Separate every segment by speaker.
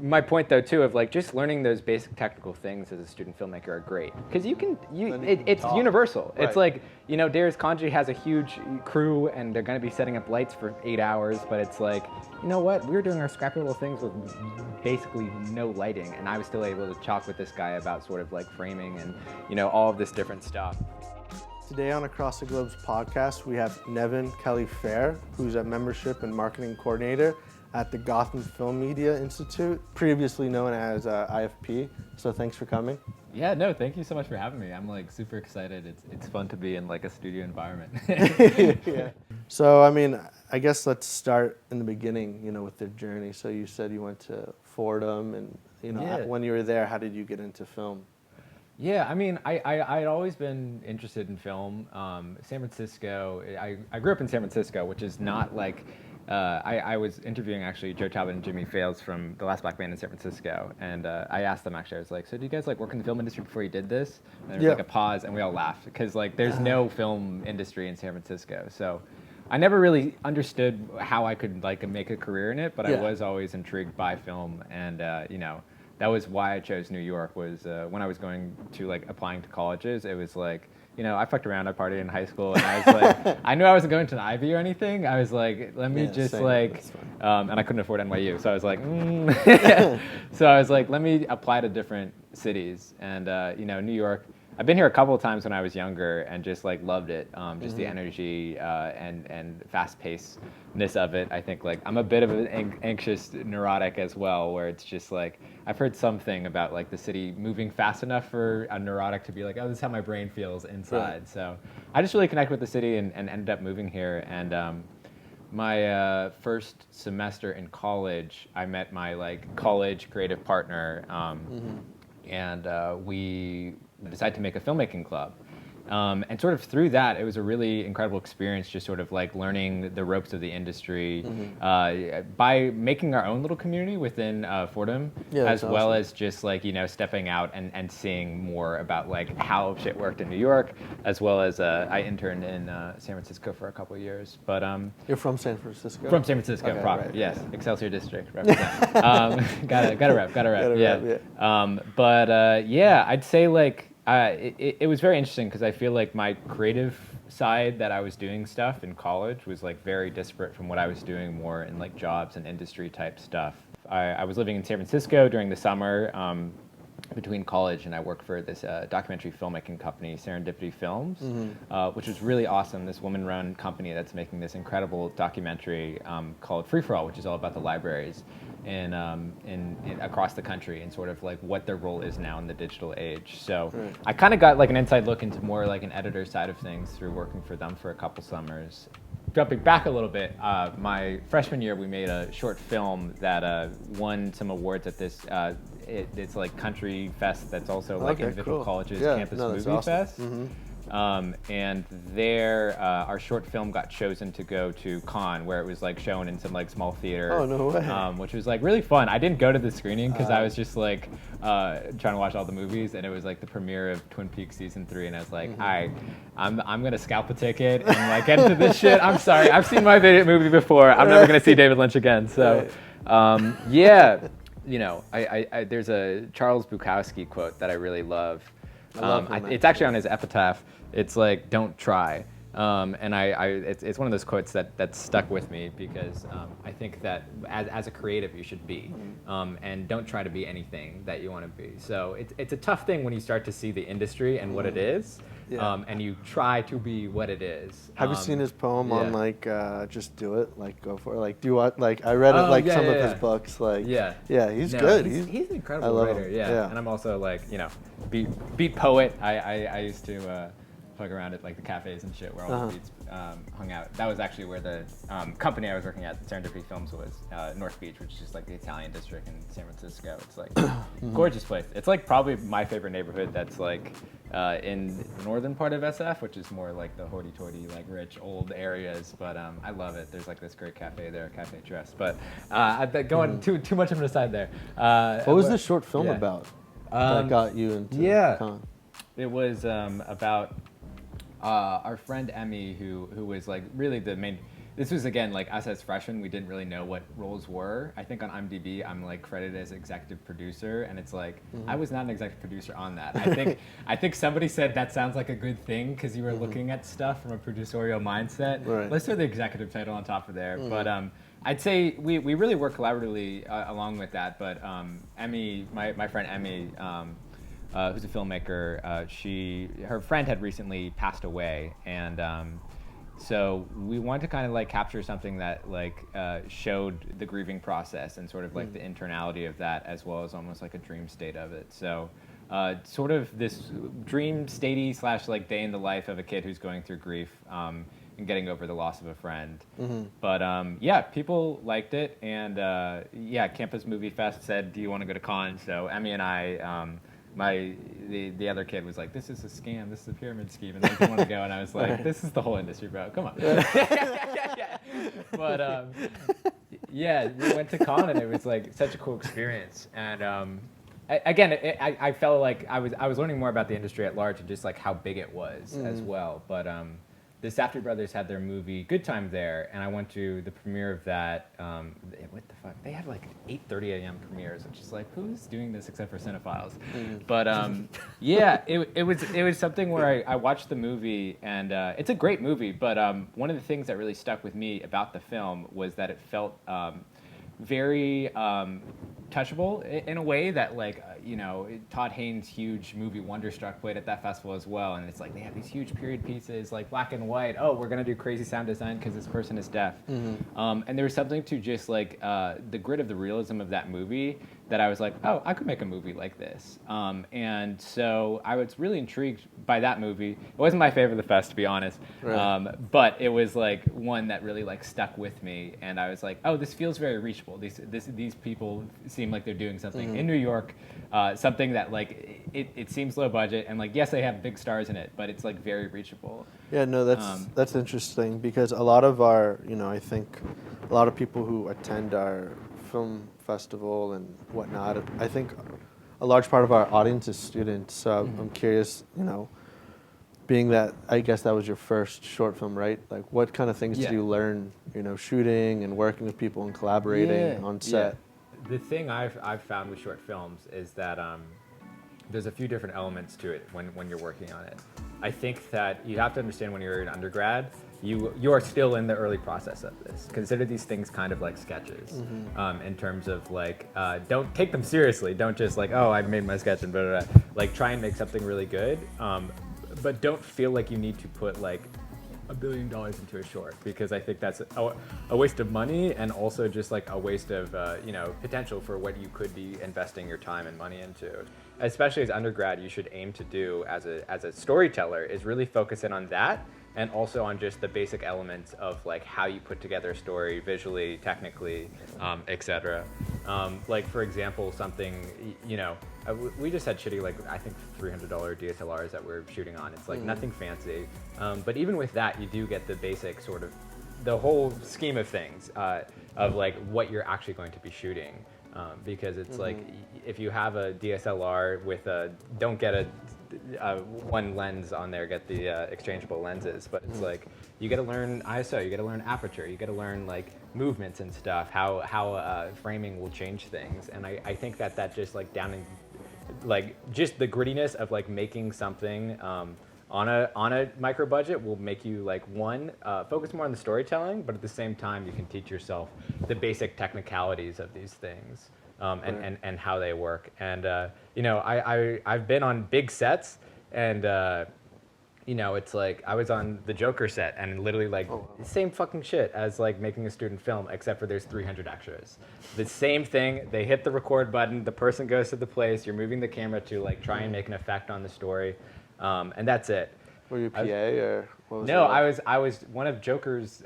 Speaker 1: my point though too of like just learning those basic technical things as a student filmmaker are great because it's universal. Right. It's like, you know, Darius Kanji has a huge crew and they're going to be setting up lights for 8 hours, but it's like, you know what, we were doing our scrappy little things with basically no lighting, and I was still able to talk with this guy about sort of like framing and, you know, all of this different stuff.
Speaker 2: Today on Across the Globe's podcast, we have Nevin Kelly-Fair, who's a membership and marketing coordinator at the Gotham Film Media Institute, previously known as IFP. So thanks for coming.
Speaker 1: Yeah, no, thank you so much for having me. I'm like super excited. It's fun to be in like a studio environment.
Speaker 2: Yeah. So, I mean, I guess let's start in the beginning, you know, with their journey. So you said you went to Fordham and, you know, when you were there, how did you get into film?
Speaker 1: Yeah, I mean, I'd always been interested in film. San Francisco, I grew up in San Francisco, which is not like, I was interviewing actually Joe Talbot and Jimmy Fails from The Last Black Man in San Francisco, and I asked them actually, I was like, so do you guys like work in the film industry before you did this? And there was like a pause, and we all laughed, because like there's no film industry in San Francisco, so I never really understood how I could like make a career in it, but I was always intrigued by film, and you know, that was why I chose New York. Was when I was going to like applying to colleges, it was like, you know, I fucked around, I partied in high school, and I was like, I knew I wasn't going to an Ivy or anything. I was like, let me just like, and I couldn't afford NYU, so I was like, so I was like, let me apply to different cities, and you know, New York. I've been here a couple of times when I was younger and just like loved it, just the energy and fast-pacedness of it. I think like I'm a bit of an anxious neurotic as well, where it's just like I've heard something about like the city moving fast enough for a neurotic to be like, oh, this is how my brain feels inside. Right. So I just really connect with the city and ended up moving here. And my first semester in college, I met my like college creative partner, and we decided to make a filmmaking club. And sort of through that, it was a really incredible experience, just sort of like learning the ropes of the industry by making our own little community within Fordham, as well as just like, you know, stepping out and seeing more about like how shit worked in New York, as well as I interned in San Francisco for a couple of years. But
Speaker 2: you're from San Francisco?
Speaker 1: From San Francisco, proper, right, yes. Yeah. Excelsior District, represent. Gotta rep, yeah. But yeah, I'd say like, it was very interesting because I feel like my creative side that I was doing stuff in college was like very disparate from what I was doing more in like jobs and industry type stuff. I was living in San Francisco during the summer between college, and I worked for this documentary filmmaking company, Serendipity Films, which was really awesome. This woman-run company that's making this incredible documentary called Free For All, which is all about the libraries in across the country and sort of like what their role is now in the digital age. So I kind of got like an inside look into more like an editor side of things through working for them for a couple summers. Jumping back a little bit, my freshman year we made a short film that won some awards at this. It's like country fest that's also like individual colleges campus movie fest. And there, our short film got chosen to go to Cannes, where it was like shown in some like small theater.
Speaker 2: Oh, no way.
Speaker 1: Which was like really fun. I didn't go to the screening because I was just like trying to watch all the movies, and it was like the premiere of Twin Peaks season 3, and I was like, all right, I'm gonna scalp a ticket and like get into this shit. I'm sorry, I've seen my movie before. I'm never gonna see David Lynch again. So, yeah, you know, I there's a Charles Bukowski quote that I really love. It's actually on his epitaph. It's like, don't try. And it's one of those quotes that stuck with me because I think that as a creative you should be, and don't try to be anything that you want to be. So it's a tough thing when you start to see the industry and what it is, and you try to be what it is.
Speaker 2: Have you seen his poem on like Just Do It, like go for it, like do what, like I read it like some of his books, like he's good.
Speaker 1: He's an incredible writer. Yeah, and I'm also like, you know, beat poet. I used to fuck around at like the cafes and shit where all the beats hung out. That was actually where the company I was working at, Serendipity Films, was North Beach, which is just like the Italian district in San Francisco. It's like gorgeous place. It's like probably my favorite neighborhood that's like in the northern part of SF, which is more like the hoity-toity, like rich old areas. But I love it. There's like this great cafe there, Cafe Tress. But going too much of an aside there.
Speaker 2: What was this short film about that got you into Con?
Speaker 1: It was about our friend Emmy, who was like really the main. this was again like us as freshmen, we didn't really know what roles were. I think on IMDb I'm like credited as executive producer, and it's like I was not an executive producer on that. I think somebody said that sounds like a good thing because you were looking at stuff from a producerial mindset.
Speaker 2: Right.
Speaker 1: Let's throw the executive title on top of there. But I'd say we really work collaboratively along with that. But Emmy, my friend Emmy, who's a filmmaker, her friend had recently passed away, and so we wanted to kind of like capture something that like showed the grieving process and sort of like the internality of that, as well as almost like a dream state of it. So sort of this dream statey / like day in the life of a kid who's going through grief and getting over the loss of a friend. But yeah, people liked it, and yeah, Campus Movie Fest said, "Do you want to go to Cannes?" So Emmy and I. The other kid was like, "This is a scam. This is a pyramid scheme," and they didn't want to go. And I was like, "This is the whole industry, bro. Come on." But yeah, we went to Cannes, and it was like such a cool experience. And again, I felt like I was learning more about the industry at large and just like how big it was as well. But the Safdie brothers had their movie Good Time there, and I went to the premiere of that. What the fuck? They had like 8:30 a.m. premieres, which is like, who's doing this except for cinephiles? But yeah, it was something where I watched the movie, and it's a great movie. But one of the things that really stuck with me about the film was that it felt very touchable in a way that, like, you know, Todd Haynes' huge movie Wonderstruck played at that festival as well, and it's like they have these huge period pieces, like black and white. Oh, we're gonna do crazy sound design because this person is deaf. And there was something to just like the grit of the realism of that movie that I was like, oh, I could make a movie like this. And so I was really intrigued by that movie. It wasn't my favorite of the fest, to be honest, but it was like one that really like stuck with me, and I was like, oh, this feels very reachable. These people seem like they're doing something in New York, something that like it seems low budget, and like yes, they have big stars in it, but it's like very reachable.
Speaker 2: Yeah, no, that's interesting, because a lot of our, you know, I think a lot of people who attend our film festival and whatnot, I think a large part of our audience is students. So I'm curious, you know, being that I guess that was your first short film, right? Like, what kind of things did you learn, you know, shooting and working with people and collaborating on set?
Speaker 1: The thing I've found with short films is that there's a few different elements to it when you're working on it. I think that you have to understand when you're an undergrad, you are still in the early process of this. Consider these things kind of like sketches, in terms of like, don't take them seriously. Don't just like, oh, I've made my sketch and blah, blah, blah. Like, try and make something really good, but don't feel like you need to put like $1 billion into a short, because I think that's a waste of money, and also just like a waste of you know, potential for what you could be investing your time and money into. Especially as undergrad, you should aim to do as a storyteller is really focus in on that, and also on just the basic elements of like how you put together a story visually, technically, etc. Like, for example, something, you know, we just had shitty, like, I think $300 DSLRs that we're shooting on. It's like nothing fancy, but even with that, you do get the basic sort of the whole scheme of things of like what you're actually going to be shooting. Because it's like, if you have a DSLR with don't get a one lens on there, get the exchangeable lenses, but it's like, you got to learn ISO, you got to learn aperture, you got to learn like movements and stuff, how framing will change things. And I think that just like down in like just the grittiness of like making something on a micro budget will make you like focus more on the storytelling, but at the same time you can teach yourself the basic technicalities of these things, and how they work. And you know, I've been on big sets, and you know, it's like I was on the Joker set, and literally like the same fucking shit as like making a student film, except for there's 300 extras. The same thing, they hit the record button, the person goes to the place, you're moving the camera to like try and make an effect on the story. And that's it.
Speaker 2: Were you PA or what was
Speaker 1: No, I was one of Joker's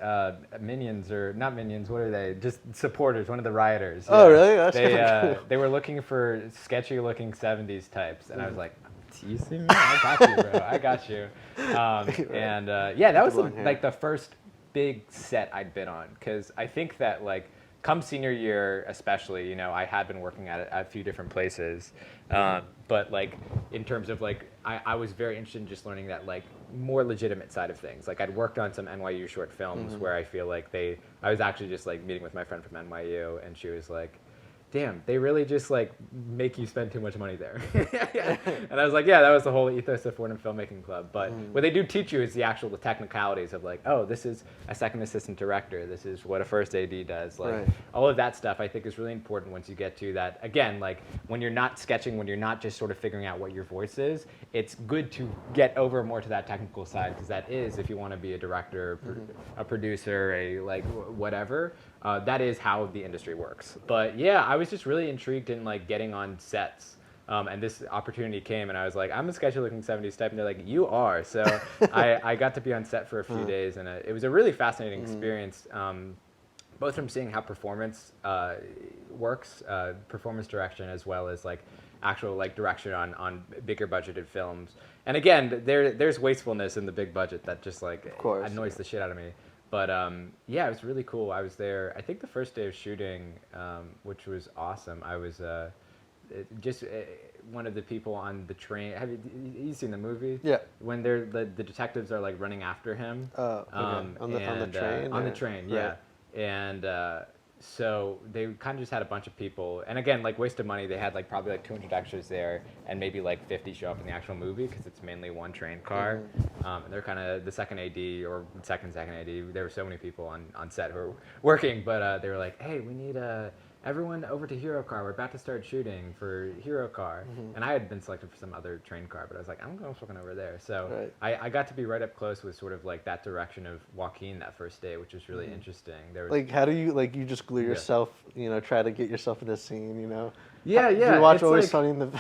Speaker 1: minions, or not minions. What are they? Just supporters. One of the rioters.
Speaker 2: Oh, really? That's kind of cool.
Speaker 1: They were looking for sketchy-looking '70s types, and I was like, "You see me? I got you, bro. I got you." And yeah, that was like the first big set I'd been on, because I think that like come senior year, especially, I had been working at a few different places, but like in terms of like, I was very interested in just learning that like more legitimate side of things. Like I'd worked on some NYU short films where I feel like I was actually just like meeting with my friend from NYU, and she was like, damn, they really just like make you spend too much money there. And I was like, yeah, that was the whole ethos of Fordham Filmmaking Club. But what they do teach you is the technicalities of like, oh, this is a second assistant director. This is what a first AD does. Like all of that stuff I think is really important once you get to that. Again, like when you're not sketching, when you're not just sort of figuring out what your voice is, it's good to get over more to that technical side, because that is, if you want to be a director, a producer, a like whatever, that is how the industry works. But yeah, I was just really intrigued in like getting on sets. And this opportunity came, and I was like, I'm a sketchy looking 70s type, and they're like, you are. So I got to be on set for a few days, and it was a really fascinating experience, both from seeing how performance works, performance direction, as well as like actual like direction on bigger budgeted films. And again, there's wastefulness in the big budget that just like annoys the shit out of me. But yeah, it was really cool. I was there, I think the first day of shooting, which was awesome. I was just one of the people on the train. Have you seen the movie? Yeah. When the detectives are like running after him.
Speaker 2: Okay. On the train?
Speaker 1: On the train, yeah. Right. And so they kind of just had a bunch of people. And again, like waste of money, they had like probably like 200 extras there, and maybe like 50 show up in the actual movie because it's mainly one train car. And they're kind of the second AD or second AD. There were so many people on set who were working, but they were like, hey, we need everyone over to Hero Car. We're about to start shooting for Hero Car. And I had been selected for some other train car, but I was like, I'm going fucking over there. So I got to be right up close with sort of like that direction of Joaquin that first day, which was really interesting. There was,
Speaker 2: like, how do you, like, you just glue yourself, try to get yourself in the scene,
Speaker 1: Yeah,
Speaker 2: Do you watch Always Sunny in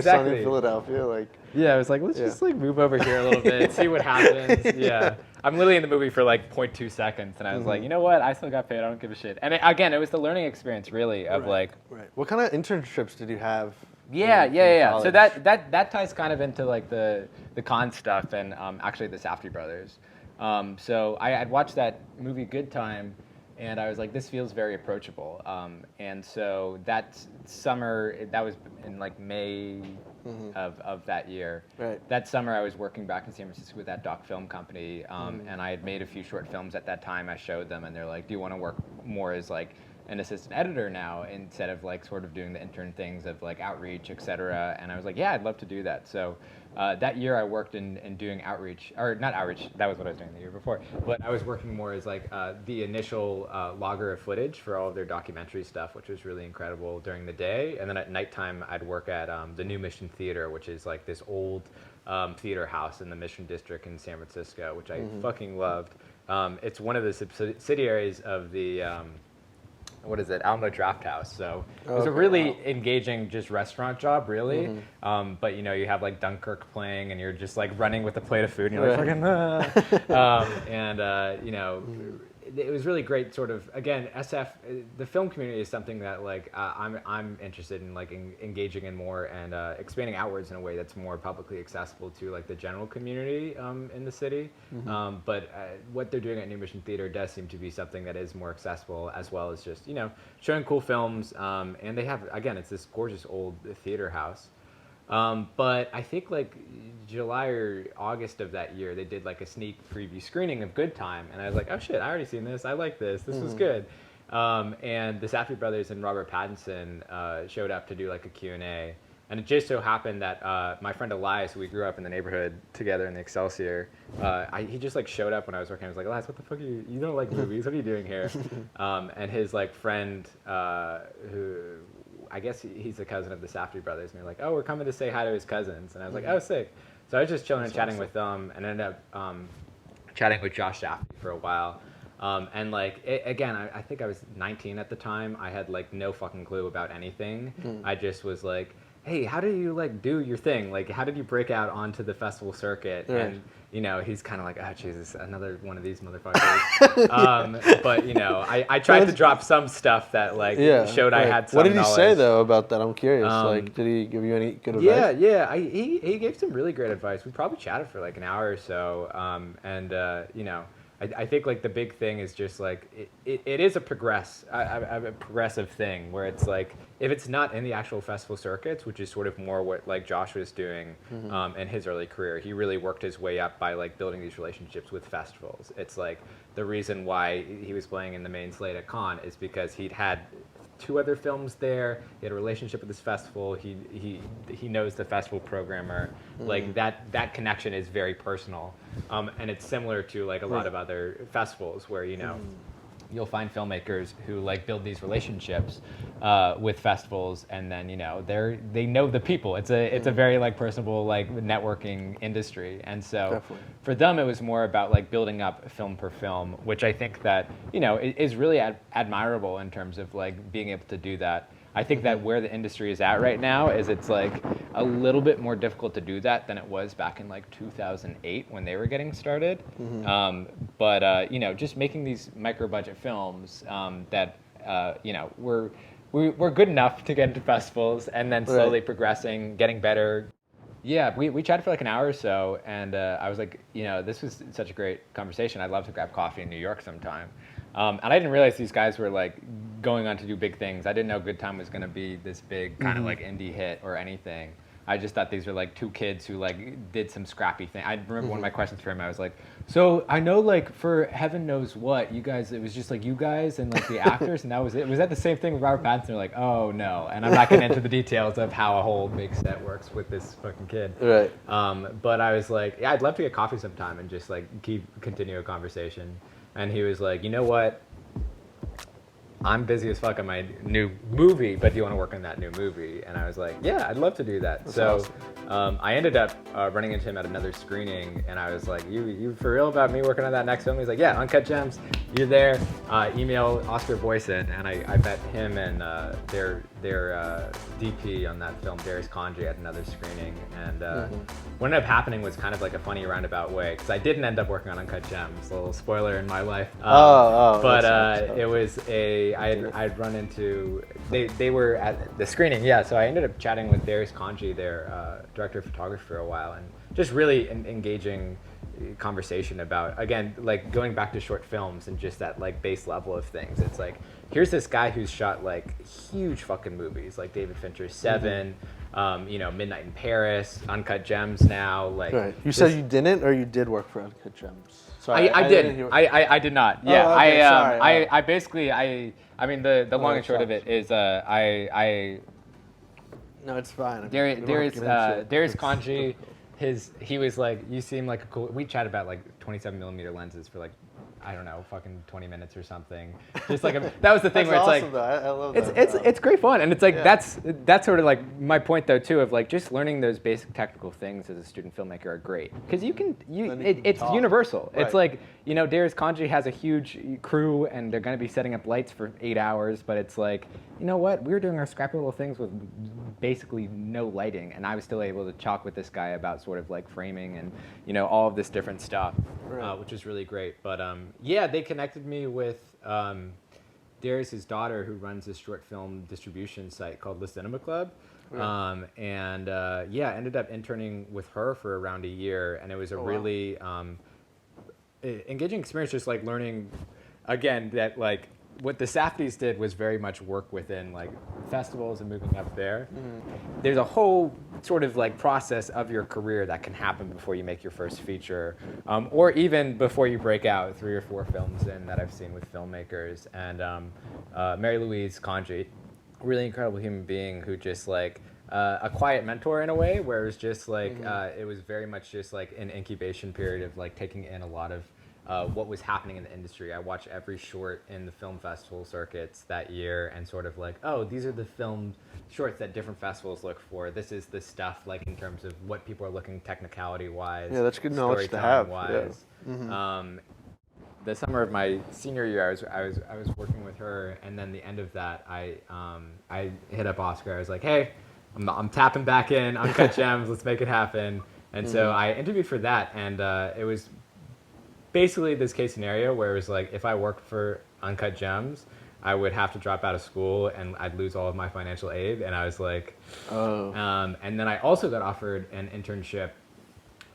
Speaker 2: Sunny in Philadelphia? Like,
Speaker 1: yeah, I was like, let's just like move over here a little bit, see what happens. Yeah. I'm literally in the movie for like 0.2 seconds, and I was like, you know what? I still got paid. I don't give a shit. And again, it was the learning experience, really, of like.
Speaker 2: Right. What kind of internships did you have?
Speaker 1: Yeah. So that ties kind of into like the con stuff and actually the Safdie brothers. So I'd watched that movie Good Time, and I was like, this feels very approachable. And so that summer, that was in like May of that year. Right. That summer, I was working back in San Francisco with that doc film company, and I had made a few short films at that time. I showed them, and they're like, do you want to work more as like an assistant editor now instead of like sort of doing the intern things of like outreach, et cetera? And I was like, yeah, I'd love to do that. So that year I worked in doing outreach, or not outreach, that was what I was doing the year before, but I was working more as like the initial logger of footage for all of their documentary stuff, which was really incredible during the day. And then at nighttime I'd work at the New Mission Theater, which is like this old theater house in the Mission District in San Francisco, which I fucking loved. It's one of the subsidiaries of the Alamo Draft House. So it was a really engaging just restaurant job, really. But you have like Dunkirk playing, and you're just like running with a plate of food, and you're like fucking it was really great. Sort of, again, SF, the film community is something that like I'm interested in like engaging in more and expanding outwards in a way that's more publicly accessible to like the general community in the city. But what they're doing at New Mission Theater does seem to be something that is more accessible, as well as just showing cool films. And they have, again, it's this gorgeous old theater house. But I think like July or August of that year, they did like a sneak preview screening of Good Time, and I was like, oh shit, I already seen this. I like this. This was good. And the Safdie brothers and Robert Pattinson showed up to do like a Q&A. And it just so happened that my friend Elias, who we grew up in the neighborhood together in the Excelsior, he just like showed up when I was working. I was like, Elias, what the fuck are you? You don't like movies? What are you doing here? And his like friend, who I guess he's a cousin of the Safdie brothers, and they're like, oh, we're coming to say hi to his cousins. And I was like, oh, sick. So I was just chilling and chatting with them, and ended up chatting with Josh Safdie for a while. And like, again, I think I was 19 at the time. I had like no fucking clue about anything. I just was like, hey, how do you like do your thing? Like, how did you break out onto the festival circuit? And he's kind of like, oh Jesus, another one of these motherfuckers. But I tried to drop some stuff that like showed I had some
Speaker 2: knowledge. What did he say though about that? I'm curious. Like, did he give you any good advice?
Speaker 1: Yeah. He gave some really great advice. We probably chatted for like an hour or so. I think like the big thing is just like it is a progressive thing where it's like if it's not in the actual festival circuits, which is sort of more what like Josh was doing in his early career, he really worked his way up by like building these relationships with festivals. It's like the reason why he was playing in the main slate at Cannes is because he'd had 2 other films there. He had a relationship with this festival. He knows the festival programmer. Like that connection is very personal, and it's similar to like a lot of other festivals where you'll find filmmakers who like build these relationships with festivals, and then they know the people. It's a very like personable like networking industry, and so
Speaker 2: Definitely.
Speaker 1: for them it was more about like building up film per film, which I think that is really admirable in terms of like being able to do that. I think that where the industry is at right now is it's like a little bit more difficult to do that than it was back in like 2008 when they were getting started. But just making these micro budget films that we're good enough to get into festivals, and then slowly progressing, getting better. Yeah, we chatted for like an hour or so, and I was like, this was such a great conversation. I'd love to grab coffee in New York sometime. And I didn't realize these guys were like going on to do big things. I didn't know Good Time was going to be this big kind of like indie hit or anything. I just thought these were like 2 kids who like did some scrappy thing. I remember one of my questions for him. I was like, so I know like for Heaven Knows What, you guys, it was just like you guys and like the actors, and that was it. Was that the same thing with Robert Pattinson? They're like, oh no. And I'm not getting into the details of how a whole big set works with this fucking kid.
Speaker 2: Right.
Speaker 1: But I was like, yeah, I'd love to get coffee sometime and just like continue a conversation. And he was like, you know what? I'm busy as fuck on my new movie, but do you want to work on that new movie? And I was like, yeah, I'd love to do that.
Speaker 2: That's
Speaker 1: so
Speaker 2: awesome.
Speaker 1: I ended up running into him at another screening, and I was like, you for real about me working on that next film? He's like, yeah, Uncut Gems, you're there. Email Oscar Boyson, and I met him and their DP on that film, Darius Kanji, at another screening. And what ended up happening was kind of like a funny roundabout way, because I didn't end up working on Uncut Gems. A little spoiler in my life. But it was I'd run into, they were at the screening, yeah, so I ended up chatting with Darius Kanji, their director of photography, for a while, and just really engaging conversation about, again, like going back to short films and just that like base level of things. It's like, here's this guy who's shot like huge fucking movies, like David Fincher's Seven, Midnight in Paris, Uncut Gems now. Like,
Speaker 2: right. You said you didn't, or you did work for Uncut Gems?
Speaker 1: Sorry, I did. I did not. Yeah,
Speaker 2: oh, okay, sorry.
Speaker 1: I basically I mean the long and short of it is I.
Speaker 2: No, it's fine.
Speaker 1: Darius Kanji, he was like, you seem like a cool. We chatted about like 27mm lenses for like, I don't know, fucking 20 minutes or something. Just like that was the thing where it's
Speaker 2: awesome,
Speaker 1: like,
Speaker 2: though. I love that.
Speaker 1: It's great fun, and it's like that's sort of like my point though too, of like just learning those basic technical things as a student filmmaker are great, because it's universal. Right. It's like Darius Kanji has a huge crew, and they're going to be setting up lights for 8 hours, but it's like, you know what, we were doing our scrappy little things with basically no lighting, and I was still able to talk with this guy about sort of like framing and all of this different stuff, right. Which is really great. But yeah, they connected me with Darius's daughter, who runs this short film distribution site called The Cinema Club. Right. Ended up interning with her for around a year, and it was a really engaging experience, just like learning, again, that like what the Safdies did was very much work within like festivals and moving up there. There's a whole sort of like process of your career that can happen before you make your first feature, or even before you break out 3 or 4 films in that I've seen with filmmakers. And Mary Louise Kanji, really incredible human being who just like a quiet mentor in a way, where it was just like it was very much just like an incubation period of like taking in a lot of what was happening in the industry. I watched every short in the film festival circuits that year, and sort of like, oh, these are the film shorts that different festivals look for. This is the stuff like in terms of what people are looking technicality wise.
Speaker 2: Yeah, that's good knowledge to have.
Speaker 1: Wise. Yeah. The summer of my senior year, I was working with her, and then the end of that, I hit up Oscar. I was like, hey, I'm tapping back in Uncut Gems. Let's make it happen. And so I interviewed for that, and it was basically this case scenario where it was like, if I worked for Uncut Gems, I would have to drop out of school and I'd lose all of my financial aid. And I was like, and then I also got offered an internship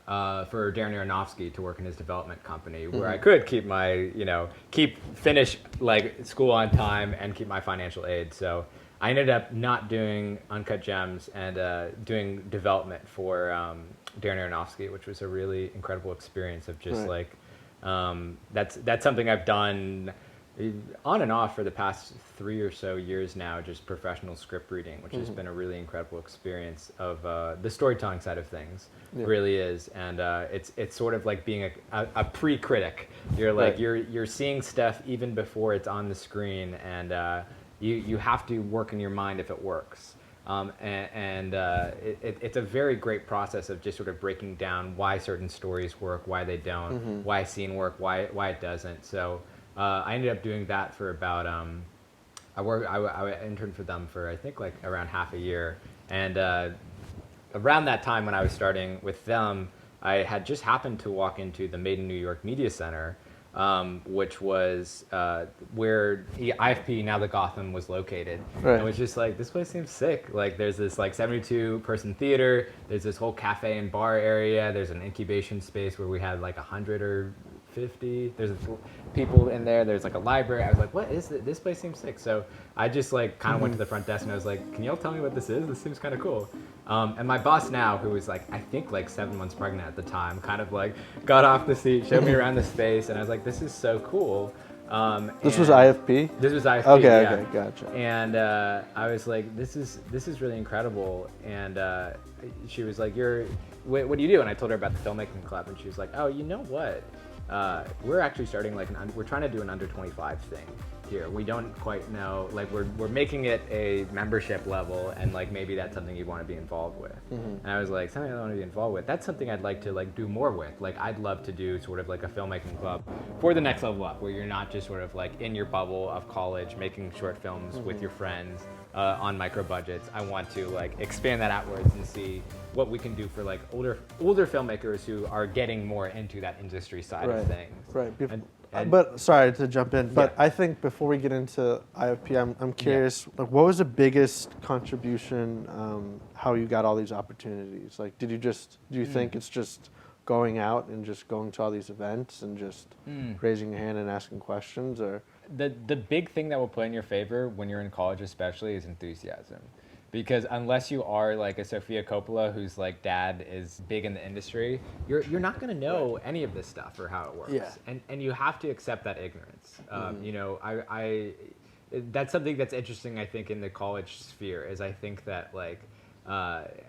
Speaker 1: for Darren Aronofsky to work in his development company, where I could keep my, finish like school on time and keep my financial aid. So I ended up not doing Uncut Gems and doing development for Darren Aronofsky, which was a really incredible experience of just that's something I've done on and off for the past 3 or so years now, just professional script reading, which has been a really incredible experience of the storytelling side of things. Really is. And it's sort of like being a pre-critic. You're like you're seeing stuff even before it's on the screen, and you have to work in your mind if it works. It's a very great process of just sort of breaking down why certain stories work, why they don't, why a scene work, why it doesn't. So I ended up doing that for about I interned for them for I think like around half a year, and around that time when I was starting with them, I had just happened to walk into the Made in New York Media Center, which was where the IFP, now the Gotham, was located. And it was just like, this place seems sick. Like there's this like 72-person theater, there's this whole cafe and bar area, there's an incubation space where we had like 100 or 50, there's people in there, there's like a library. I was like, what is it? This place seems sick. So I just like kind of went to the front desk and I was like, can y'all tell me what this is? This seems kind of cool. And my boss now, who was like, I think like 7 months pregnant at the time, kind of like got off the seat, showed me around the space, and I was like, this is so cool.
Speaker 2: This was IFP?
Speaker 1: This was IFP,
Speaker 2: Okay, gotcha.
Speaker 1: And I was like, this is really incredible. And she was like, what do you do? And I told her about the filmmaking club, and she was like, oh, you know what? We're actually starting like we're trying to do an under 25 thing here. We don't quite know, like we're making it a membership level, and like maybe that's something you want to be involved with. And I was like, something I want to be involved with, that's something I'd like to like do more with. Like I'd love to do sort of like a filmmaking club for the next level up, where you're not just sort of like in your bubble of college making short films with your friends on micro budgets. I want to like expand that outwards and see what we can do for like older filmmakers who are getting more into that industry side of things.
Speaker 2: Right. But sorry to jump in, but I think before we get into IFP, I'm curious, like, what was the biggest contribution, how you got all these opportunities? Like, do you think it's just going out and just going to all these events and just raising your hand and asking questions, or?
Speaker 1: The big thing that will play in your favor when you're in college especially is enthusiasm. Because unless you are like a Sofia Coppola, whose like dad is big in the industry, you're not going to know any of this stuff or how it works.
Speaker 2: Yeah.
Speaker 1: And you have to accept that ignorance. You know, I that's something that's interesting, I think, in the college sphere, is I think that like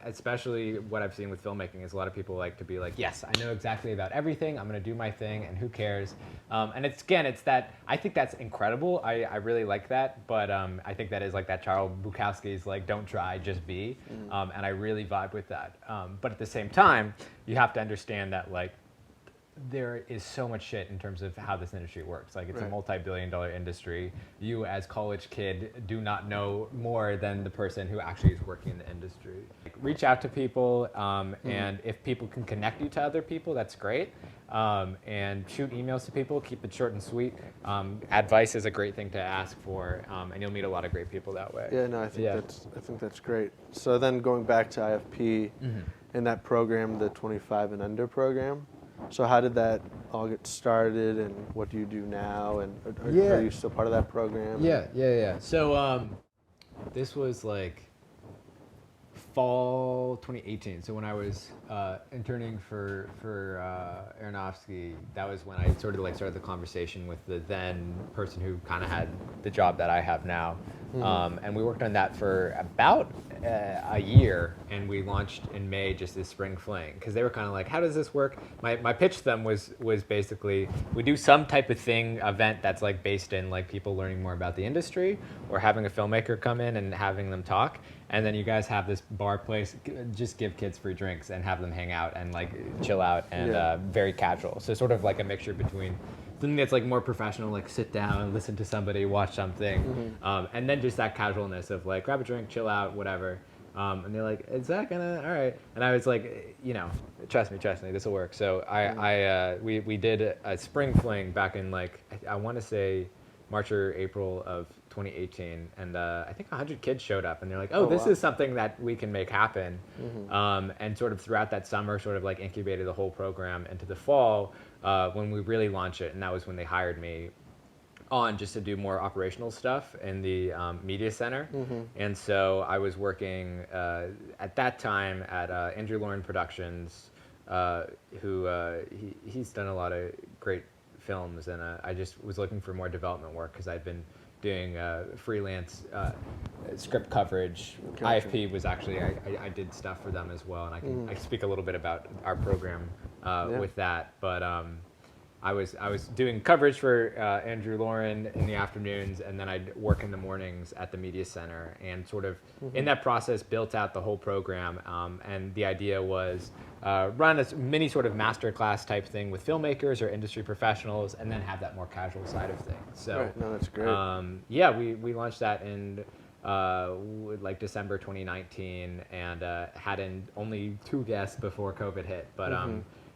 Speaker 1: especially what I've seen with filmmaking is a lot of people like to be like, yes, I know exactly about everything, I'm going to do my thing, and who cares? And it's that, I think that's incredible. I really like that, but I think that is like that Charles Bukowski's like, don't try, just be. And I really vibe with that. But at the same time, you have to understand that like, there is so much shit in terms of how this industry works. Like it's a multi-billion-dollar industry. You as college kid do not know more than the person who actually is working in the industry. Like, reach out to people, and if people can connect you to other people, that's great. And shoot emails to people, keep it short and sweet. Advice is a great thing to ask for, and you'll meet a lot of great people that way.
Speaker 2: Yeah, no, I think that's great. So then going back to IFP, in that program, the 25 and under program, so how did that all get started, and what do you do now, and are you still part of that program?
Speaker 1: Yeah. So this was like fall 2018. So when I was interning for Aronofsky, that was when I sort of like started the conversation with the then person who kind of had the job that I have now. And we worked on that for about a year, and we launched in May just this spring fling, because they were kind of like, how does this work? My pitch to them was basically, we do some type of event that's like based in like people learning more about the industry, or having a filmmaker come in and having them talk, and then you guys have this bar place, just give kids free drinks and have them hang out and like chill out, and very casual. So sort of like a mixture between something that's like more professional, like sit down, listen to somebody, watch something, and then just that casualness of like grab a drink, chill out, whatever. And they're like, is that gonna, all right? And I was like, you know, trust me, this will work. So we did a spring fling back in like, I want to say March or April of 2018, and I think 100 kids showed up, and they're like, oh, this
Speaker 2: wow.
Speaker 1: is something that we can make happen. And sort of throughout that summer, sort of like incubated the whole program into the fall when we really launched it, and that was when they hired me on just to do more operational stuff in the media center. And so I was working at that time at Andrew Lauren Productions, he's done a lot of great films, and I just was looking for more development work because I'd been doing freelance script coverage.
Speaker 2: Gotcha.
Speaker 1: IFP was actually, I did stuff for them as well, and I can I speak a little bit about our program with that, but I was doing coverage for Andrew Lauren in the afternoons, and then I'd work in the mornings at the media center, and sort of in that process built out the whole program. And the idea was run a mini sort of masterclass type thing with filmmakers or industry professionals, and then have that more casual side of things. So
Speaker 2: Right. No, that's great.
Speaker 1: yeah, we launched that in like December 2019, and had only 2 guests before COVID hit, but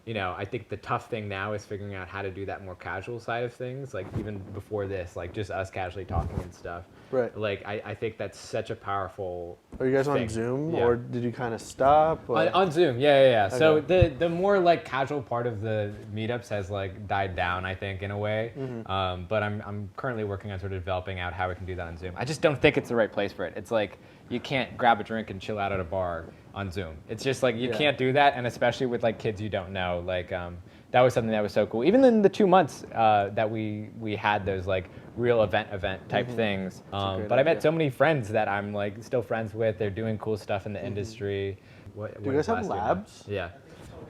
Speaker 1: you know, I think the tough thing now is figuring out how to do that more casual side of things. Like even before this, like just us casually talking and stuff.
Speaker 2: Right.
Speaker 1: Like I think that's such a powerful
Speaker 2: Are you guys on
Speaker 1: thing.
Speaker 2: Zoom,
Speaker 1: Yeah.
Speaker 2: or did you kind of stop? Or?
Speaker 1: On Zoom, yeah. So
Speaker 2: Okay.
Speaker 1: the more like casual part of the meetups has like died down, I think, in a way. But I'm currently working on sort of developing out how we can do that on Zoom. I just don't think it's the right place for it. It's like you can't grab a drink and chill out at a bar on Zoom. It's just like you can't do that, and especially with like kids you don't know. Like that was something that was so cool. Even in the 2 months that we had those like real event type things. But I met so many friends that I'm like still friends with. They're doing cool stuff in the industry.
Speaker 2: Do you guys have labs?
Speaker 1: Yeah,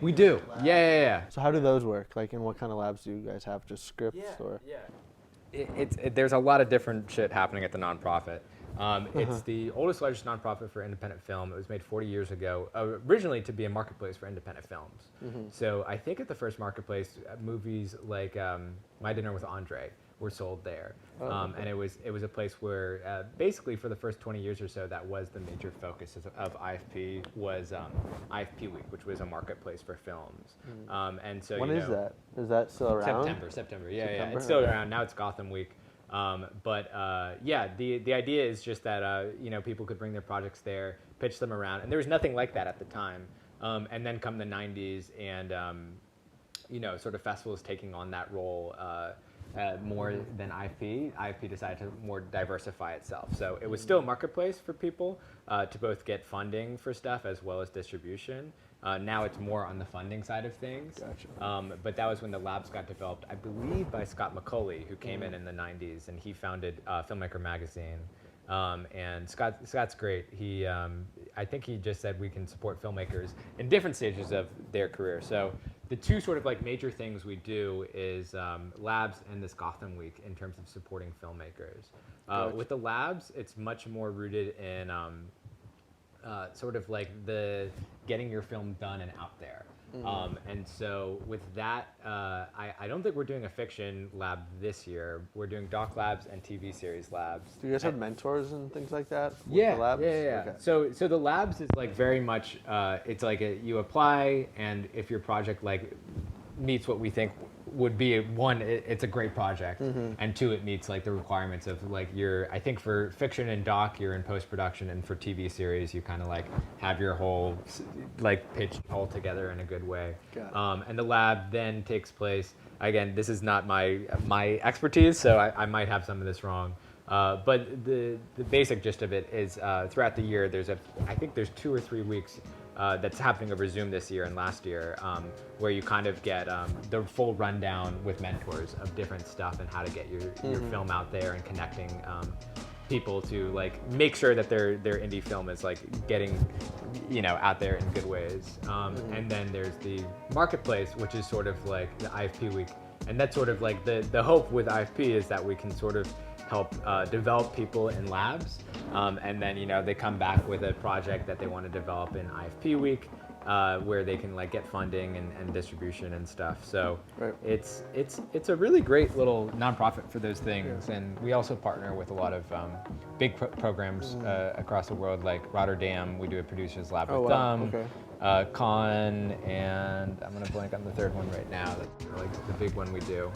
Speaker 1: we do. Yeah.
Speaker 2: So how do those work? Like, and what kind of labs do you guys have? Just scripts or?
Speaker 1: There's a lot of different shit happening at the nonprofit. It's the oldest, largest nonprofit for independent film. It was made 40 years ago, originally to be a marketplace for independent films. So I think at the first marketplace, movies like My Dinner with Andre were sold there. And it was a place where basically for the first 20 years or so, that was the major focus of IFP, was IFP Week, which was a marketplace for films. And so
Speaker 2: When is that? Is that still around?
Speaker 1: September. Yeah.
Speaker 2: September?
Speaker 1: It's still around. Now it's Gotham Week. Yeah, the idea is just that you know, people could bring their projects there, pitch them around, and there was nothing like that at the time. And then come the 90s, and you know, sort of festivals taking on that role more than IFP. IFP decided to more diversify itself. So it was still a marketplace for people to both get funding for stuff as well as distribution. Now it's more on the funding side of things.
Speaker 2: Gotcha.
Speaker 1: But that was when the labs got developed, I believe, by Scott McCulley, who came in the 90s, and he founded Filmmaker Magazine. And Scott's great. He, I think he just said we can support filmmakers in different stages of their career. So the two sort of like major things we do is labs and this Gotham Week in terms of supporting filmmakers.
Speaker 2: Gotcha.
Speaker 1: With the labs, it's much more rooted in sort of like the getting your film done and out there. And so with that, I don't think we're doing a fiction lab this year. We're doing doc labs and TV series labs.
Speaker 2: Do you guys have mentors and things like that? With
Speaker 1: Yeah,
Speaker 2: the labs?
Speaker 1: yeah.
Speaker 2: Okay.
Speaker 1: So the labs is like very much, it's like you apply, and if your project like meets what we think would be it's a great project, and 2, it meets like the requirements of like I think for fiction and doc, you're in post-production, and for TV series, you kind of like have your whole like pitch all together in a good way. And the lab then takes place, again, this is not my expertise, so I might have some of this wrong. But the basic gist of it is throughout the year, I think there's 2 or 3 weeks that's happening over Zoom this year and last year, where you kind of get the full rundown with mentors of different stuff and how to get your film out there, and connecting people to like make sure that their indie film is like getting, you know, out there in good ways. And then there's the marketplace, which is sort of like the IFP Week, and that's sort of like the hope with IFP is that we can sort of help develop people in labs, and then, you know, they come back with a project that they want to develop in IFP Week, where they can like get funding and distribution and stuff. So
Speaker 2: Right.
Speaker 1: it's a really great little nonprofit for those things. And we also partner with a lot of big programs across the world, like Rotterdam. We do a Producers Lab with them.
Speaker 2: Okay.
Speaker 1: Con, and I'm gonna blank on the third one right now. That's like the big one we do.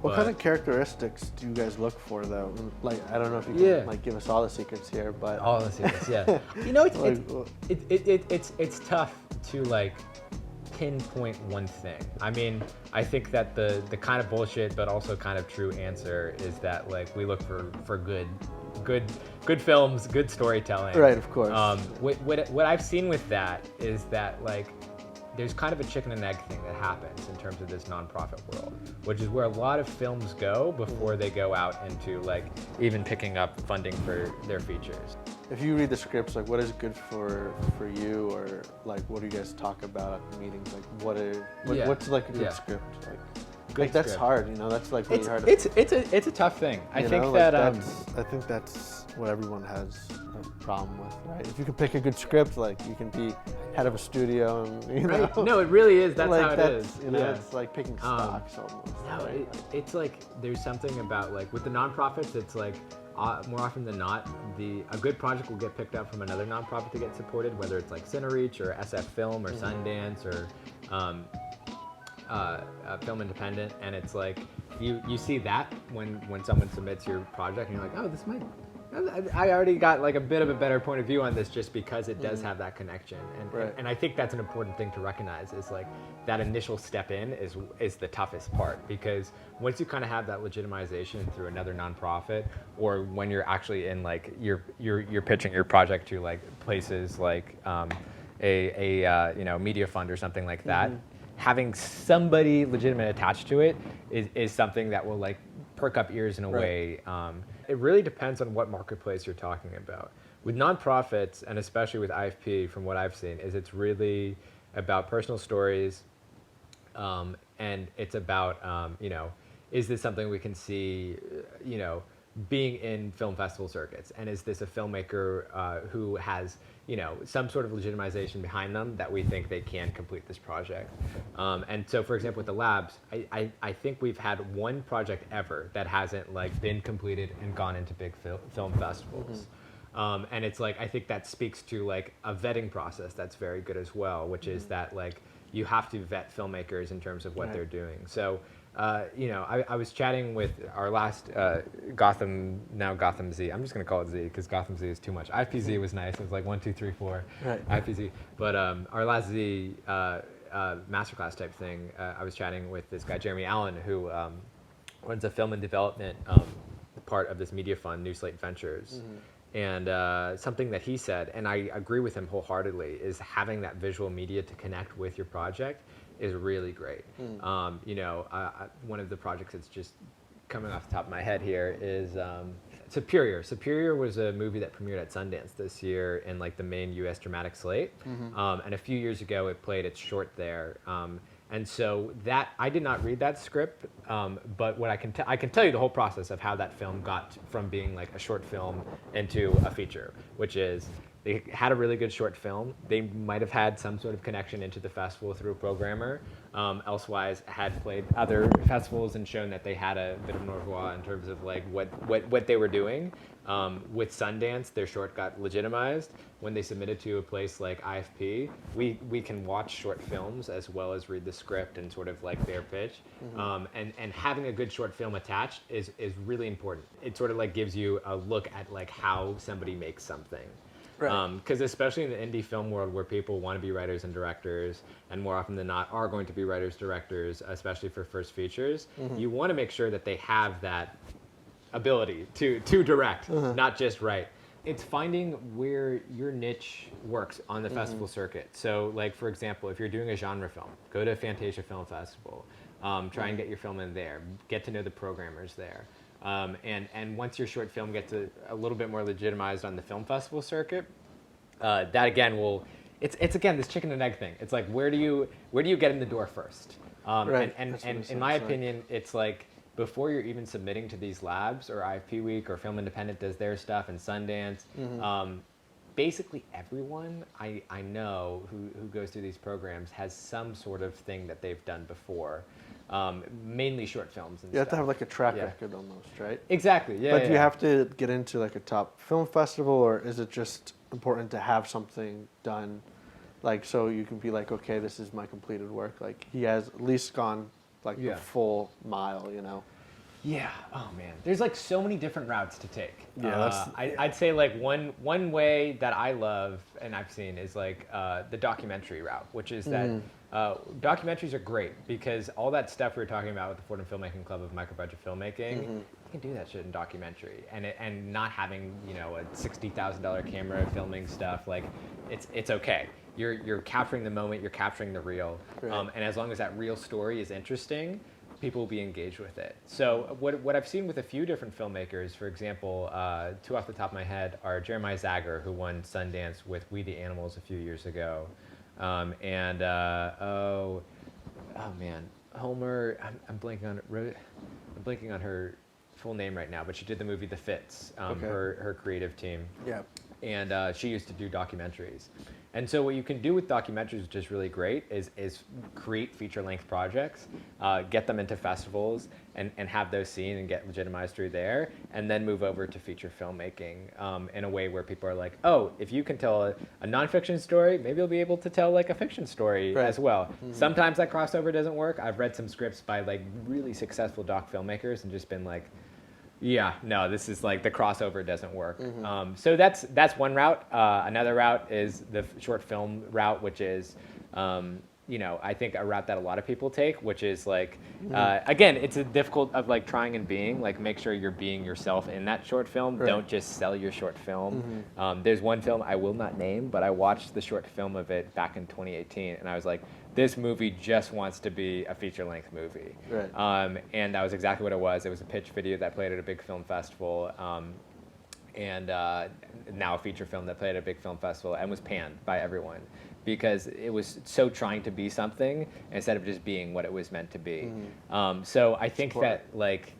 Speaker 2: What kind of characteristics do you guys look for, though? Like, I don't know if you can like give us all the secrets here, but
Speaker 1: all the secrets, yeah. You know,
Speaker 2: Like,
Speaker 1: it's tough to like pinpoint one thing. I mean, I think that the kind of bullshit but also kind of true answer is that like we look for good films, good storytelling.
Speaker 2: Right, of course.
Speaker 1: What I've seen with that is that like there's kind of a chicken and egg thing that happens in terms of this nonprofit world, which is where a lot of films go before they go out into like even picking up funding for their features.
Speaker 2: if you read the scripts, like what is good for you, or like what do you guys talk about at the meetings? Like what's like a good script? Like that's
Speaker 1: script.
Speaker 2: hard, you know. That's like really hard.
Speaker 1: It's a tough thing. I think
Speaker 2: that's what everyone has a problem with, right? If you can pick a good script, like you can be head of a studio, and you know.
Speaker 1: No, it really is. That's
Speaker 2: like
Speaker 1: how it is.
Speaker 2: You know, it's like picking stocks almost.
Speaker 1: No,
Speaker 2: right?
Speaker 1: it's like there's something about like with the nonprofits. It's like more often than not, a good project will get picked up from another nonprofit to get supported, whether it's like CineReach or SF Film or Sundance or Film Independent, and it's like you see that when someone submits your project, and you're like, oh, this might. I already got like a bit of a better point of view on this just because it does have that connection, and I think that's an important thing to recognize is like that initial step in is the toughest part, because once you kind of have that legitimization through another nonprofit, or when you're actually in like you're pitching your project to like places like a media fund or something like that, having somebody legitimate attached to it is something that will like perk up ears in a way. It really depends on what marketplace you're talking about. With nonprofits, and especially with IFP, from what I've seen, is it's really about personal stories, and it's about, is this something we can see, being in film festival circuits, and is this a filmmaker who has, some sort of legitimization behind them that we think they can complete this project. And so, for example, with the labs, I think we've had one project ever that hasn't like been completed and gone into big film festivals. And it's like, I think that speaks to like a vetting process that's very good as well, which is that like you have to vet filmmakers in terms of what they're doing. So, I was chatting with our last Gotham Z. I'm just going to call it Z because Gotham Z is too much. IPZ was nice. It was like 1, 2, 3, 4. Right. IPZ. But our last Z masterclass type thing, I was chatting with this guy, Jeremy Allen, who runs a film and development part of this media fund, New Slate Ventures. And something that he said, and I agree with him wholeheartedly, is having that visual media to connect with your project is really great. One of the projects that's just coming off the top of my head here is Superior. Superior was a movie that premiered at Sundance this year in like the main U.S. dramatic slate, and a few years ago it played its short there. And so that I did not read that script, but what I can tell you the whole process of how that film got from being like a short film into a feature, which is they had a really good short film. They might have had some sort of connection into the festival through a programmer. Elsewise, had played other festivals and shown that they had a bit of an repertoire in terms of like what they were doing. With Sundance, their short got legitimized. When they submitted to a place like IFP, we can watch short films as well as read the script and sort of like their pitch. And having a good short film attached is really important. It sort of like gives you a look at like how somebody makes something. Right. Because especially in the indie film world where people want to be writers and directors, and more often than not are going to be writers, directors, especially for first features, you want to make sure that they have that ability to direct, not just write. It's finding where your niche works on the festival circuit. So like, for example, if you're doing a genre film, go to Fantasia Film Festival, try and get your film in there, get to know the programmers there. And once your short film gets a little bit more legitimized on the film festival circuit, that again it's again this chicken and egg thing. It's like where do you get in the door first? And in my opinion, it's like before you're even submitting to these labs or IFP Week or Film Independent does their stuff and Sundance, basically everyone I know who goes through these programs has some sort of thing that they've done before, mainly short films and
Speaker 2: You have
Speaker 1: stuff.
Speaker 2: to have like a track
Speaker 1: Yeah.
Speaker 2: record almost, right?
Speaker 1: Exactly, yeah.
Speaker 2: But do you
Speaker 1: yeah.
Speaker 2: have to get into like a top film festival, or is it just important to have something done, like so you can be like, okay, this is my completed work. Like he has at least gone like
Speaker 1: Yeah.
Speaker 2: the full mile, you know.
Speaker 1: Yeah. Oh man, there's like so many different routes to take.
Speaker 2: Yeah,
Speaker 1: I'd say like one way that I love and I've seen is like the documentary route, which is that documentaries are great because all that stuff we were talking about with the Fordham Filmmaking Club of micro budget filmmaking, you can do that shit in documentary, and not having a $60,000 camera filming stuff, like it's okay. You're capturing the moment, you're capturing the real,
Speaker 2: Right.
Speaker 1: and as long as that real story is interesting, people will be engaged with it. So what I've seen with a few different filmmakers, for example, two off the top of my head are Jeremiah Zager, who won Sundance with We the Animals a few years ago, and oh man, Homer. I'm blanking on her full name right now, but she did the movie The Fits.
Speaker 2: Okay.
Speaker 1: Her creative team.
Speaker 2: Yeah.
Speaker 1: And she used to do documentaries. And so what you can do with documentaries, which is really great, is create feature-length projects, get them into festivals, and have those seen and get legitimized through there, and then move over to feature filmmaking in a way where people are like, oh, if you can tell a nonfiction story, maybe you'll be able to tell like a fiction story as well. Sometimes that crossover doesn't work. I've read some scripts by like really successful doc filmmakers and just been like, yeah, no, this is like the crossover doesn't work. So that's one route. Another route is the short film route, which is, I think a route that a lot of people take, which is like, again, it's a difficult of like trying and being, like make sure you're being yourself in that short film.
Speaker 2: Right.
Speaker 1: Don't just sell your short film. There's one film I will not name, but I watched the short film of it back in 2018, and I was like, this movie just wants to be a feature-length movie.
Speaker 2: Right.
Speaker 1: And that was exactly what it was. It was a pitch video that played at a big film festival, and now a feature film that played at a big film festival and was panned by everyone because it was so trying to be something instead of just being what it was meant to be. So I think that, like,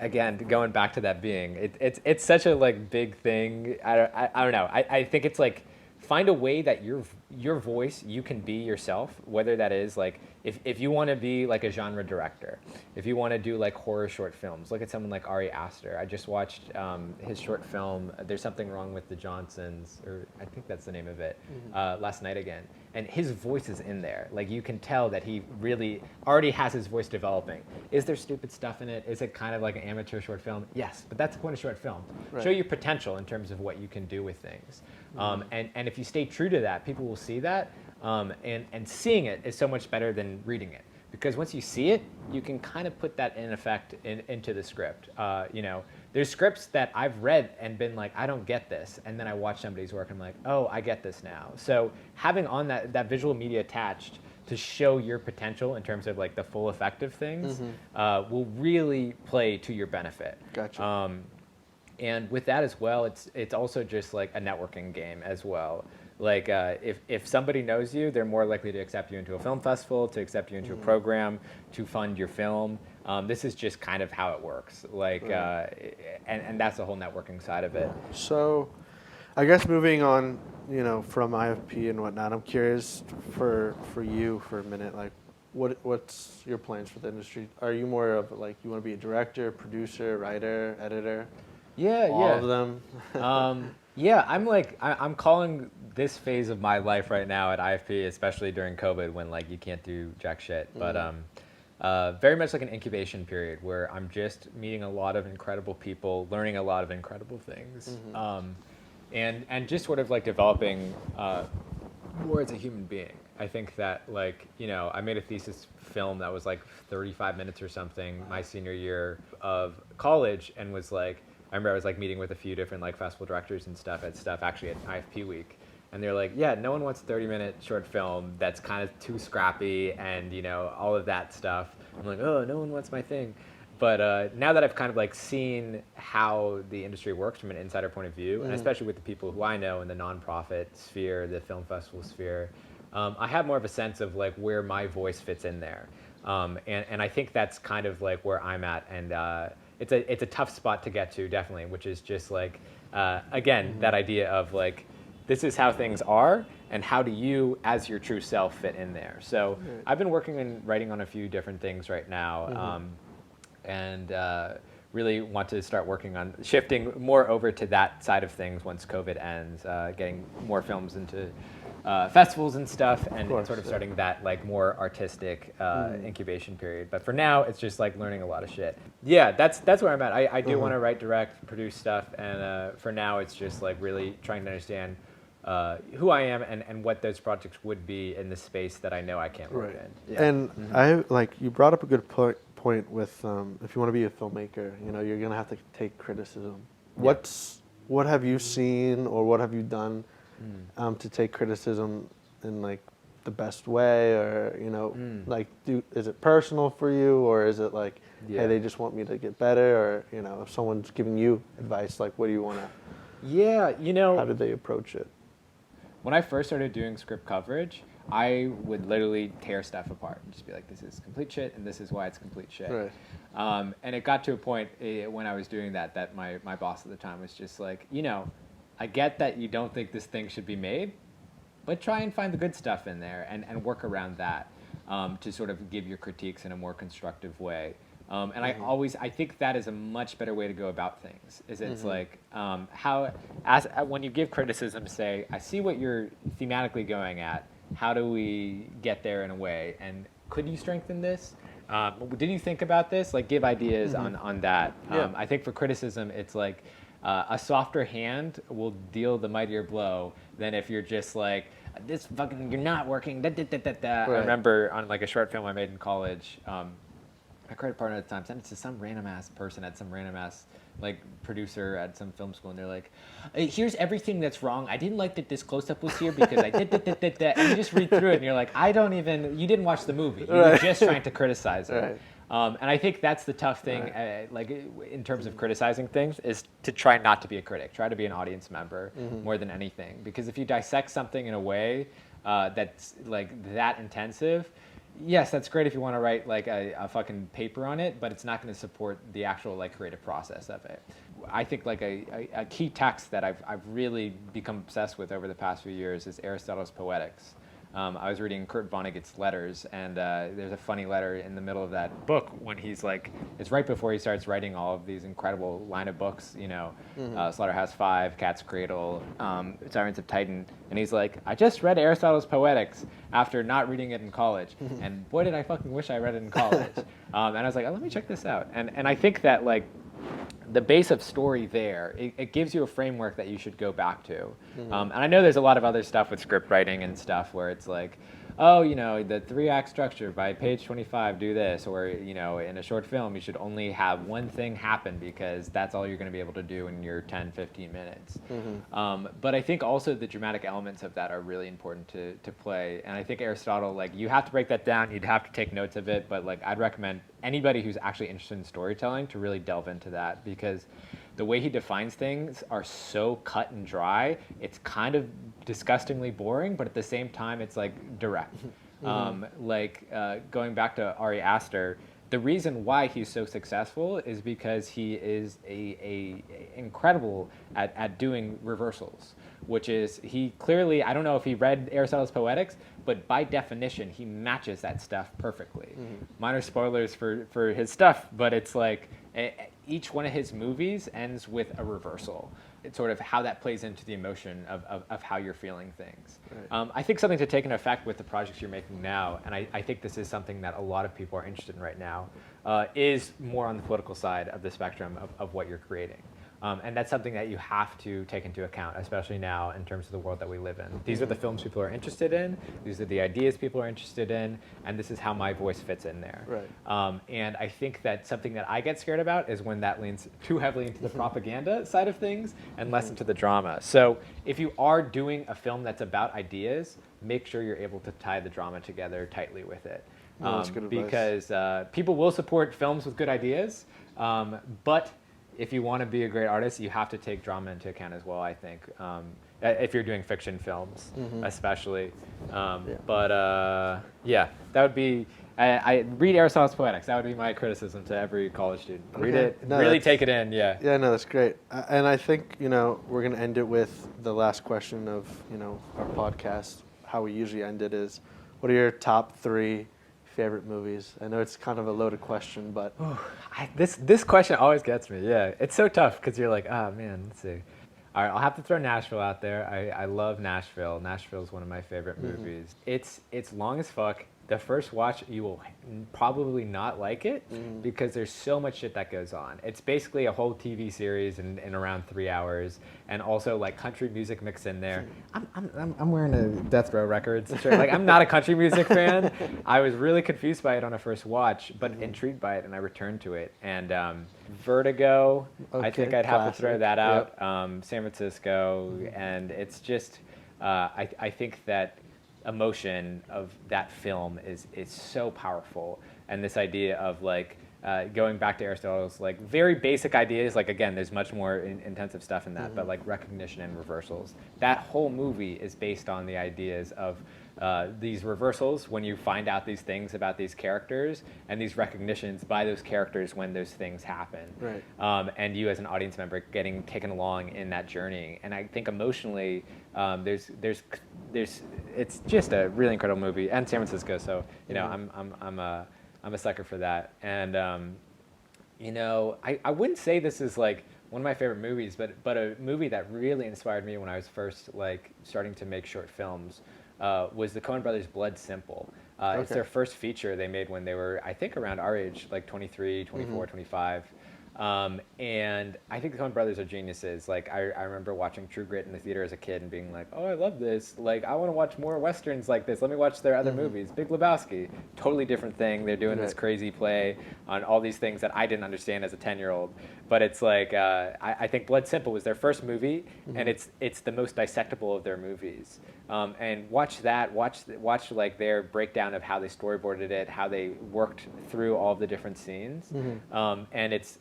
Speaker 1: again, going back to that being, it's such a like big thing. I don't know. I think it's like, find a way that your voice, you can be yourself, whether that is like, if you want to be like a genre director, if you want to do like horror short films, look at someone like Ari Aster. I just watched his short film, There's Something Wrong with the Johnsons, or I think that's the name of it, last night again. And his voice is in there. Like you can tell that he really already has his voice developing. Is there stupid stuff in it? Is it kind of like an amateur short film? Yes, but that's the point of short film.
Speaker 2: Right.
Speaker 1: Show your potential in terms of what you can do with things. And if you stay true to that, people will see that. And seeing it is so much better than reading it. Because once you see it, you can kind of put that in effect into the script. There's scripts that I've read and been like, I don't get this. And then I watch somebody's work and I'm like, oh, I get this now. So having on that visual media attached to show your potential in terms of like the full effect of things will really play to your benefit.
Speaker 2: Gotcha.
Speaker 1: And with that as well, it's also just like a networking game as well. Like if somebody knows you, they're more likely to accept you into a film festival, to accept you into a program, to fund your film. This is just kind of how it works. Like, and that's the whole networking side of it.
Speaker 2: So, I guess moving on, from IFP and whatnot, I'm curious for you for a minute, like, what's your plans for the industry? Are you more of like, you want to be a director, producer, writer, editor? All of them?
Speaker 1: Yeah, I'm calling this phase of my life right now at IFP, especially during COVID when like you can't do jack shit. But very much like an incubation period where I'm just meeting a lot of incredible people, learning a lot of incredible things, and just sort of like developing more as a human being. I think that like, I made a thesis film that was like 35 minutes or something my senior year of college, and was like, I remember I was like meeting with a few different like festival directors and stuff actually at IFP week. And they're like, yeah, no one wants a 30-minute short film that's kind of too scrappy and, all of that stuff. I'm like, oh, no one wants my thing. But now that I've kind of like seen how the industry works from an insider point of view, and especially with the people who I know in the nonprofit sphere, the film festival sphere, I have more of a sense of like where my voice fits in there. And I think that's kind of like where I'm at. And it's a tough spot to get to, definitely, which is just like, again, that idea of like, this is how things are, and how do you, as your true self, fit in there? So I've been working and writing on a few different things right now, and really want to start working on shifting more over to that side of things once COVID ends, getting more films into festivals and stuff, and sort of starting that like more artistic incubation period. But for now, it's just like learning a lot of shit. Yeah, that's where I'm at. I do want to write, direct, produce stuff, and for now, it's just like really trying to understand who I am and what those projects would be in the space that I know I can't work in. Yeah.
Speaker 2: And I like you brought up a good point with if you want to be a filmmaker, you know, you're gonna have to take criticism. What have you seen or what have you done to take criticism in like the best way, or you know, like is it personal for you, or is it like, hey, they just want me to get better, or you know, if someone's giving you advice, like what do you want to?
Speaker 1: Yeah, you know,
Speaker 2: how did they approach it?
Speaker 1: When I first started doing script coverage, I would literally tear stuff apart and just be like, this is complete shit, and this is why it's complete shit.
Speaker 2: Right.
Speaker 1: And it got to a point when I was doing that my boss at the time was just like, you know, I get that you don't think this thing should be made, but try and find the good stuff in there and work around that to sort of give your critiques in a more constructive way. And I think that is a much better way to go about things. Is it's like when you give criticism, say, I see what you're thematically going at. How do we get there in a way? And could you strengthen this? Did you think about this? Like, give ideas on that. I think for criticism, it's like a softer hand will deal the mightier blow than if you're just like, this fucking, you're not working. Da, da, da, da, da. I remember on like a short film I made in college. My credit partner at the time sent it to some random ass person at some random ass like producer at some film school, and they're like, hey, here's everything that's wrong. I didn't like that this close up was here because I did that. And you just read through it and you're like, you didn't watch the movie. You were just trying to criticize it. And I think that's the tough thing, like in terms of criticizing things, is to try not to be a critic. Try to be an audience member more than anything. Because if you dissect something in a way that's like that intensive, yes, that's great if you want to write like a fucking paper on it, but it's not going to support the actual like creative process of it. I think like a key text that I've really become obsessed with over the past few years is Aristotle's Poetics. I was reading Kurt Vonnegut's letters, and there's a funny letter in the middle of that book when he's like, it's right before he starts writing all of these incredible line of books, you know, Slaughterhouse-Five, Cat's Cradle, Sirens of Titan, and he's like, I just read Aristotle's Poetics after not reading it in college, and boy did I fucking wish I read it in college. And I was like, oh, let me check this out. And I think that like, the base of story there, it gives you a framework that you should go back to. And I know there's a lot of other stuff with script writing and stuff where it's like, oh, you know, the 3-act structure by page 25, do this. Or, you know, in a short film, you should only have one thing happen because that's all you're going to be able to do in your 10, 15 minutes. But I think also the dramatic elements of that are really important to play. And I think Aristotle, like, you have to break that down. You'd have to take notes of it. But, like, I'd recommend anybody who's actually interested in storytelling to really delve into that, because the way he defines things are so cut and dry. It's kind of disgustingly boring, but at the same time, it's like direct. Going back to Ari Aster, the reason why he's so successful is because he is a incredible at doing reversals, which is he clearly, I don't know if he read Aristotle's Poetics, but by definition, he matches that stuff perfectly. Minor spoilers for his stuff, but it's like each one of his movies ends with a reversal. It's sort of how that plays into the emotion of how you're feeling things. I think something to take into effect with the projects you're making now, and I think this is something that a lot of people are interested in right now, is more on the political side of the spectrum of what you're creating. And that's something that you have to take into account, especially now in terms of the world that we live in. These are the films people are interested in, these are the ideas people are interested in, and this is how my voice fits in there. And I think that something that I get scared about is when that leans too heavily into the propaganda side of things and less into the drama. So if you are doing a film that's about ideas, make sure you're able to tie the drama together tightly with it.
Speaker 2: That's good advice.
Speaker 1: Because people will support films with good ideas, but if you want to be a great artist, you have to take drama into account as well, I think, if you're doing fiction films, especially. But yeah, that would be I read Aristotle's Poetics. That would be my criticism to every college student. Read
Speaker 2: Okay.
Speaker 1: it,
Speaker 2: No,
Speaker 1: really
Speaker 2: that's-
Speaker 1: take it in. Yeah.
Speaker 2: Yeah, no, that's great. And I think, we're going to end it with the last question of, our podcast. How we usually end it is, what are your top 3 favorite movies? I know it's kind of a loaded question, but
Speaker 1: This question always gets me. Yeah, it's so tough because you're like, oh man, let's see. All right, I'll have to throw Nashville out there. I love Nashville. Nashville is one of my favorite movies. It's long as fuck. The first watch, you will probably not like it because there's so much shit that goes on. It's basically a whole TV series in around 3 hours, and also like country music mixed in there. I'm wearing a Death Row Records shirt. Like, I'm not a country music fan. I was really confused by it on a first watch, but intrigued by it, and I returned to it. And Vertigo, I think I'd have to throw that out.
Speaker 2: Yep.
Speaker 1: San Francisco, and it's just I think that emotion of that film is so powerful, and this idea of like going back to Aristotle's like very basic ideas, like again there's much more intensive stuff in that, but like recognition and reversals, that whole movie is based on the ideas of these reversals when you find out these things about these characters, and these recognitions by those characters when those things happen,
Speaker 2: Right.
Speaker 1: and you as an audience member getting taken along in that journey. And I think emotionally there's it's just a really incredible movie, and San Francisco, so I'm a sucker for that. And I wouldn't say this is like one of my favorite movies, but a movie that really inspired me when I was first like starting to make short films was the Coen Brothers' Blood Simple. It's their first feature they made when they were, I think, around our age, like 23, 24, 25. And I think the Coen Brothers are geniuses. Like, I remember watching True Grit in the theater as a kid and being like, oh, I love this. Like, I want to watch more Westerns like this. Let me watch their other movies. Big Lebowski, totally different thing. They're doing this crazy play on all these things that I didn't understand as a 10-year-old. But it's like, I think Blood Simple was their first movie, and it's the most dissectable of their movies. And watch that, watch like their breakdown of how they storyboarded it, how they worked through all the different scenes. And it's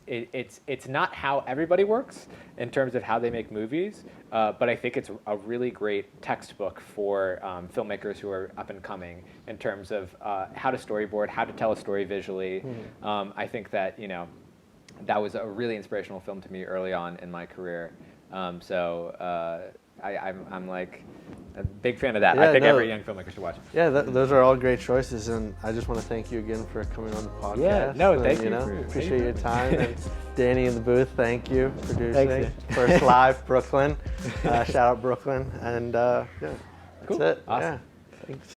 Speaker 1: not how everybody works in terms of how they make movies, but I think it's a really great textbook for filmmakers who are up and coming in terms of how to storyboard, how to tell a story visually. I think that that was a really inspirational film to me early on in my career. I'm like a big fan of that. I think every young filmmaker should watch it.
Speaker 2: Yeah, those are all great choices, and I just want to thank you again for coming on the podcast.
Speaker 1: Yeah, no, thank
Speaker 2: and,
Speaker 1: you.
Speaker 2: Appreciate your time. And Danny in the booth, thank you for producing. First live, Brooklyn. Shout out Brooklyn, and that's
Speaker 1: cool.
Speaker 2: it.
Speaker 1: Awesome.
Speaker 2: Yeah, thanks.